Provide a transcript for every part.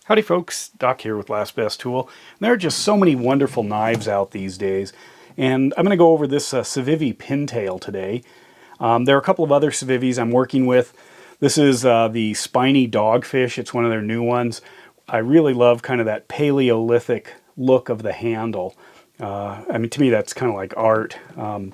Howdy folks, Doc here with Last Best Tool. There are just so many wonderful knives out these days, and I'm going to go over this CIVIVI Pintail today. There are a couple of other CIVIVIs I'm working with. This is the Spiny Dogfish. It's one of their new ones. I really love kind of that Paleolithic look of the handle. I mean, to me, that's kind of like art. And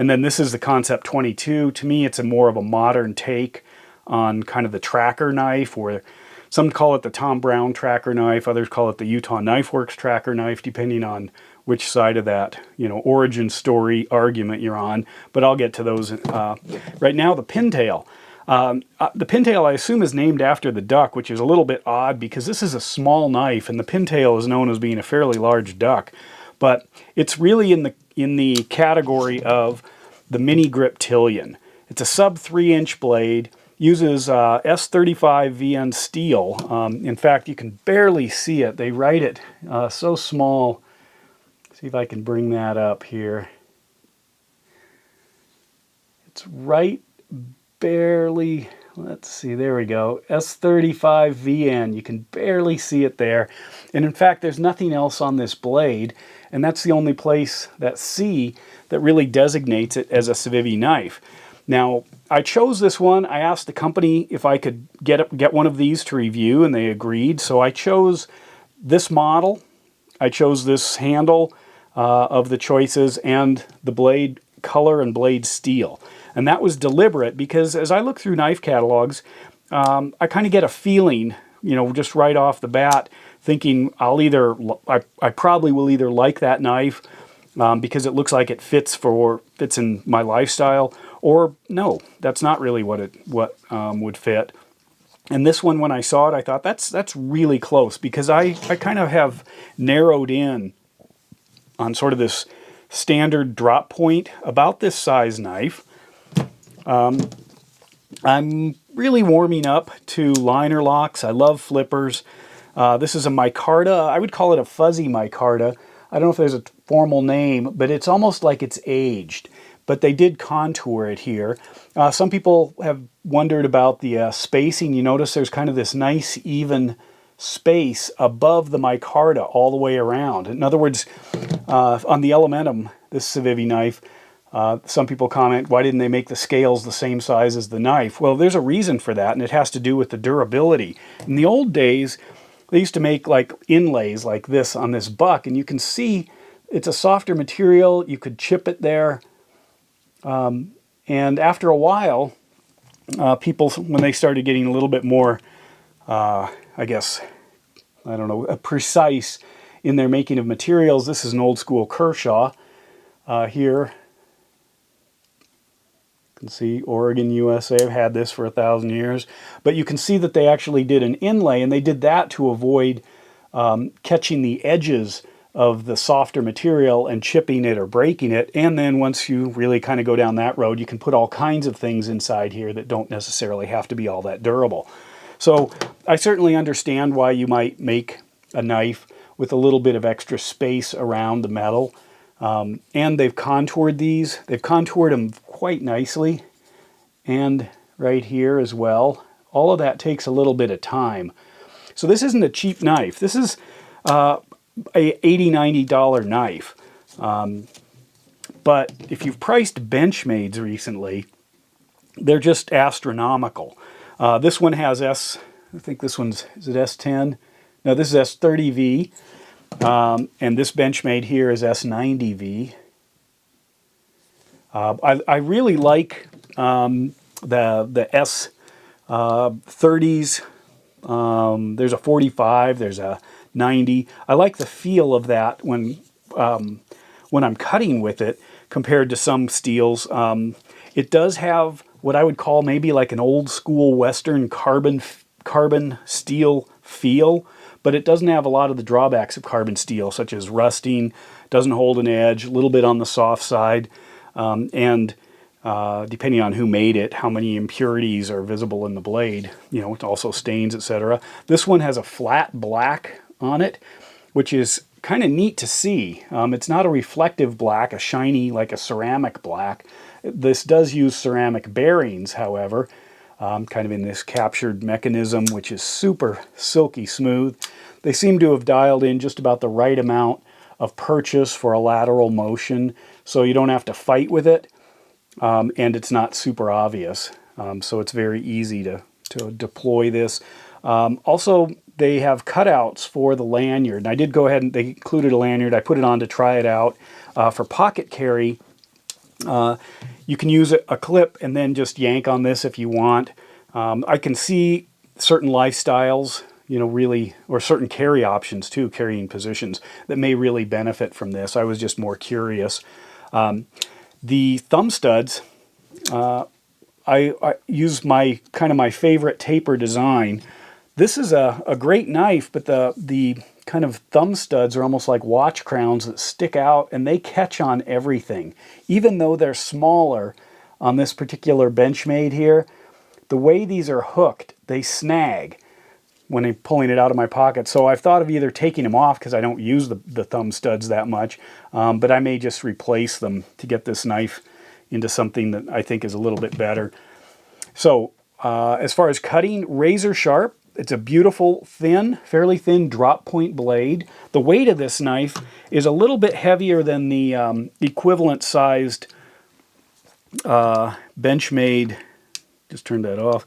then this is the Concept 22. To me, it's more of a modern take on kind of the tracker knife, where some call it the Tom Brown tracker knife, others call it the Utah Knife Works tracker knife, depending on which side of that, origin story argument you're on. But I'll get to those. Right now, the Pintail. The Pintail, I assume, is named after the duck, which is a little bit odd because this is a small knife, and the Pintail is known as being a fairly large duck. But it's really in the category of the mini grip Tillion. It's a sub 3-inch blade. Uses S30VN steel. In fact, you can barely see it. They write it so small. See if I can bring that up here. It's right barely, let's see, there we go. S30VN. You can barely see it there. And in fact, there's nothing else on this blade, and that's the only place, that C, that really designates it as a CIVIVI knife. Now, I chose this one. I asked the company if I could get one of these to review, and they agreed. So I chose this model. I chose this handle of the choices and the blade color and blade steel. And that was deliberate because as I look through knife catalogs, I kind of get a feeling, just right off the bat, thinking I probably will either like that knife because it looks like it fits in my lifestyle, or no, that's not really what would fit. And this one, when I saw it, I thought that's really close, because I kind of have narrowed in on sort of this standard drop point about this size knife. I'm really warming up to liner locks. I love flippers. This is a Micarta. I would call it a fuzzy Micarta. I don't know if there's a formal name, but it's almost like it's aged. But they did contour it here. Some people have wondered about the spacing. You notice there's kind of this nice even space above the Micarta all the way around. In other words, on the Elementum, this CIVIVI knife, some people comment, why didn't they make the scales the same size as the knife? Well, there's a reason for that, and it has to do with the durability. In the old days, they used to make like inlays like this on this buck, and you can see it's a softer material. You could chip it there. And after a while, people, when they started getting a little bit more, precise in their making of materials, this is an old school Kershaw here. You can see Oregon, USA. I've had this for 1,000 years. But you can see that they actually did an inlay, and they did that to avoid catching the edges of the softer material and chipping it or breaking it. And then once you really kind of go down that road, you can put all kinds of things inside here that don't necessarily have to be all that durable. So I certainly understand why you might make a knife with a little bit of extra space around the metal. And they've contoured these. They've contoured them quite nicely. And right here as well. All of that takes a little bit of time. So this isn't a cheap knife. This is a $80, $90 knife. But if you've priced Benchmades recently, they're just astronomical. This one has I think this one's, is it S10? No, this is S30V. And this Benchmade here is S90V. I really like the S30s. There's a 45, there's a 90. I like the feel of that when I'm cutting with it compared to some steels. It does have what I would call maybe like an old school Western carbon steel feel, but it doesn't have a lot of the drawbacks of carbon steel, such as rusting, doesn't hold an edge, a little bit on the soft side, and depending on who made it, how many impurities are visible in the blade, also stains, etc. This one has a flat black on it, which is kind of neat to see. It's not a reflective black, a shiny like a ceramic black. This does use ceramic bearings, however, kind of in this captured mechanism, which is super silky smooth. They seem to have dialed in just about the right amount of purchase for a lateral motion, so you don't have to fight with it, and it's not super obvious. So it's very easy to deploy this. Also, they have cutouts for the lanyard. And I did go ahead and they included a lanyard. I put it on to try it out. For pocket carry, you can use a clip and then just yank on this if you want. I can see certain lifestyles, really, or certain carry options too, carrying positions that may really benefit from this. I was just more curious. The thumb studs, I use my favorite taper design. This is a great knife, but the kind of thumb studs are almost like watch crowns that stick out, and they catch on everything. Even though they're smaller on this particular Benchmade here, the way these are hooked, they snag when I'm pulling it out of my pocket. So I've thought of either taking them off because I don't use the thumb studs that much, but I may just replace them to get this knife into something that I think is a little bit better. So as far as cutting, razor sharp. It's a beautiful, thin, fairly thin drop point blade. The weight of this knife is a little bit heavier than the equivalent sized Benchmade, just turned that off,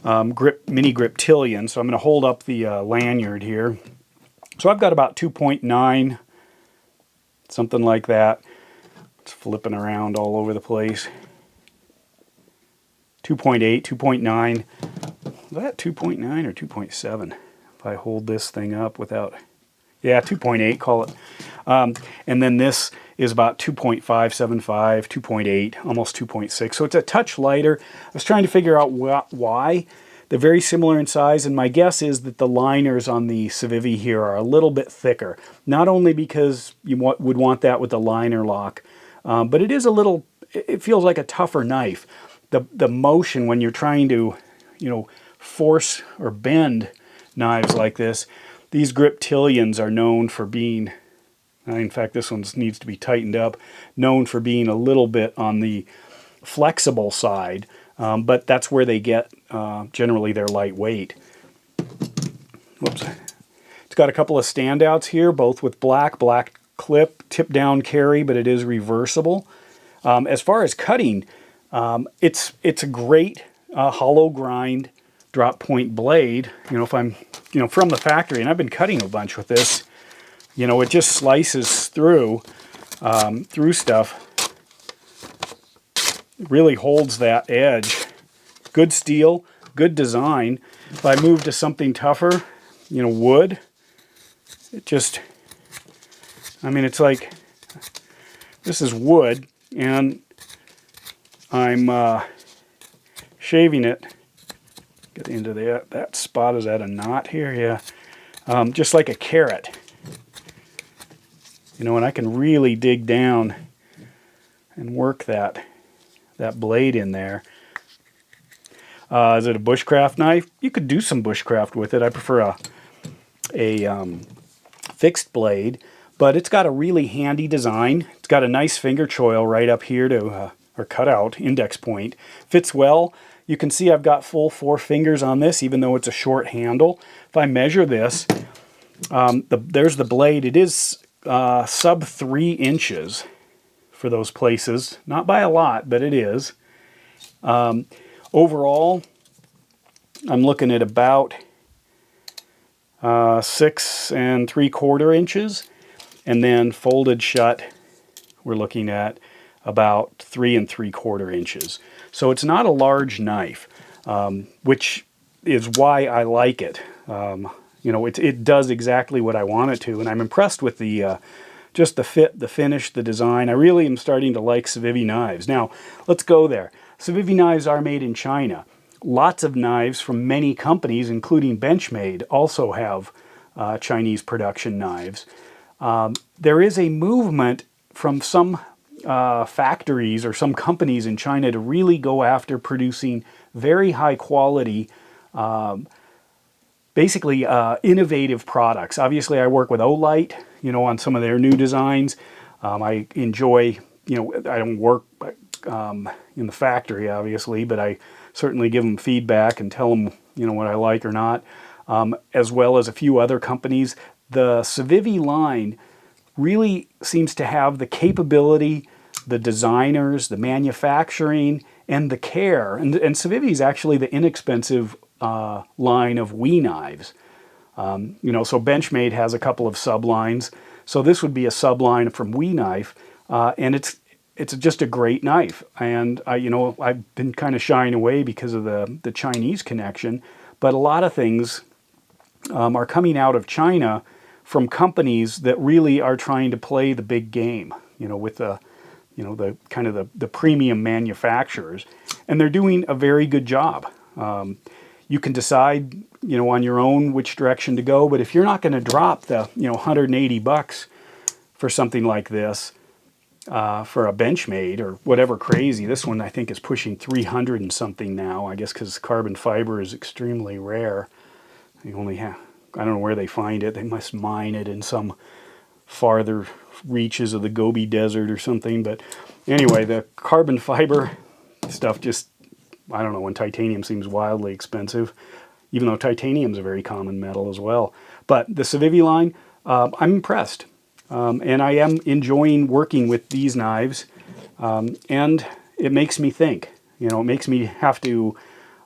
mini Griptilian. So I'm going to hold up the lanyard here. So I've got about 2.9, something like that. It's flipping around all over the place. 2.8, 2.9. Is that 2.9 or 2.7? If I hold this thing up without... Yeah, 2.8, call it. And then this is about 2.575, 2.8, almost 2.6. So it's a touch lighter. I was trying to figure out why. They're very similar in size, and my guess is that the liners on the CIVIVI here are a little bit thicker. Not only because you would want that with the liner lock, but it is a little... It feels like a tougher knife. The motion when you're trying to, force or bend knives like this. These Griptilians are known for being, in fact this one needs to be tightened up, known for being a little bit on the flexible side, but that's where they get generally their lightweight. Whoops. It's got a couple of standouts here, both with black clip, tip down carry, but it is reversible. As far as cutting, it's a great hollow grind drop point blade. If I'm, from the factory, and I've been cutting a bunch with this, it just slices through stuff. It really holds that edge. Good steel, good design. If I move to something tougher, wood, it just, it's like, this is wood, and I'm shaving it. Get into that spot. Is that a knot here? Yeah. Just like a carrot. And I can really dig down and work that blade in there. Is it a bushcraft knife? You could do some bushcraft with it. I prefer a fixed blade, but it's got a really handy design. It's got a nice finger choil right up here to, or cutout, index point. Fits well. You can see I've got full 4 fingers on this, even though it's a short handle. If I measure this, there's the blade. It is sub 3 inches for those places. Not by a lot, but it is. Overall, I'm looking at about 6 3/4 inches. And then folded shut, we're looking at about 3 3/4 inches. So it's not a large knife, which is why I like it. It does exactly what I want it to, and I'm impressed with just the fit, the finish, the design. I really am starting to like CIVIVI knives. Now, let's go there. CIVIVI knives are made in China. Lots of knives from many companies, including Benchmade, also have Chinese production knives. There is a movement from some factories or some companies in China to really go after producing very high quality, basically innovative products. Obviously I work with Olight, on some of their new designs. I enjoy, I don't work in the factory obviously, but I certainly give them feedback and tell them, you know, what I like or not, as well as a few other companies. The CIVIVI line really seems to have the capability, the designers, the manufacturing, and the care. And CIVIVI is actually the inexpensive line of WE knives. You know, so Benchmade has a couple of sublines. So this would be a subline from WE knife, and it's just a great knife. And you know, I've been kind of shying away because of the Chinese connection, but a lot of things are coming out of China from companies that really are trying to play the big game, you know, with the, you know, the kind of the premium manufacturers, and they're doing a very good job. You can decide, you know, on your own which direction to go, but if you're not going to drop the, you know, $180 for something like this, for a Benchmade or whatever crazy, this one I think is pushing 300 and something now, I guess because carbon fiber is extremely rare. They only have, I don't know where they find it. They must mine it in some farther reaches of the Gobi Desert or something. But anyway, the carbon fiber stuff just, I don't know, and titanium seems wildly expensive, even though titanium is a very common metal as well. But the CIVIVI line, I'm impressed. And I am enjoying working with these knives. And it makes me think, you know, it makes me have to, you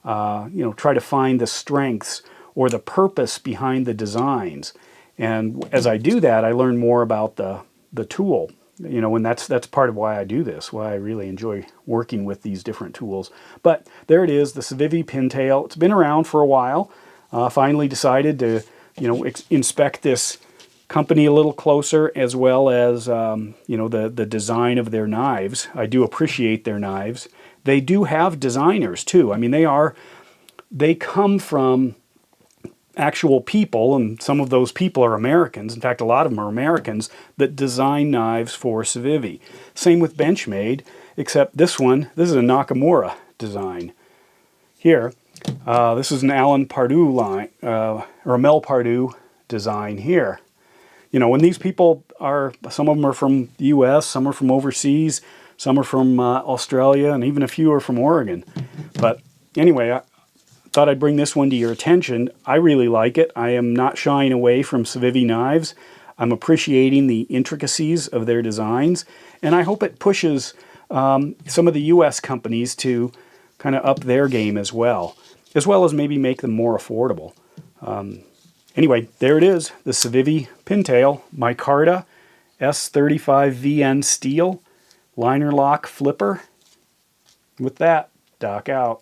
know, try to find the strengths or the purpose behind the designs. And as I do that, I learn more about the tool, you know, and that's part of why I do this, why I really enjoy working with these different tools. But there it is, the CIVIVI Pintail. It's been around for a while. Finally decided to, you know, inspect this company a little closer, as well as, you know, the design of their knives. I do appreciate their knives. They do have designers too. I mean, they come from actual people, and some of those people are Americans. In fact, a lot of them are Americans that design knives for CIVIVI. Same with Benchmade, except this is a Nakamura design. Here, this is an Alan Pardue line, or a Mel Pardue design here. You know, when these people are, some of them are from the US, some are from overseas, some are from Australia, and even a few are from Oregon. But anyway, I thought I'd bring this one to your attention. I really like it. I am not shying away from CIVIVI knives. I'm appreciating the intricacies of their designs, and I hope it pushes some of the US companies to kind of up their game as well as maybe make them more affordable. Anyway, there it is, the CIVIVI Pintail Micarta S30VN steel liner lock flipper. With that, Doc out.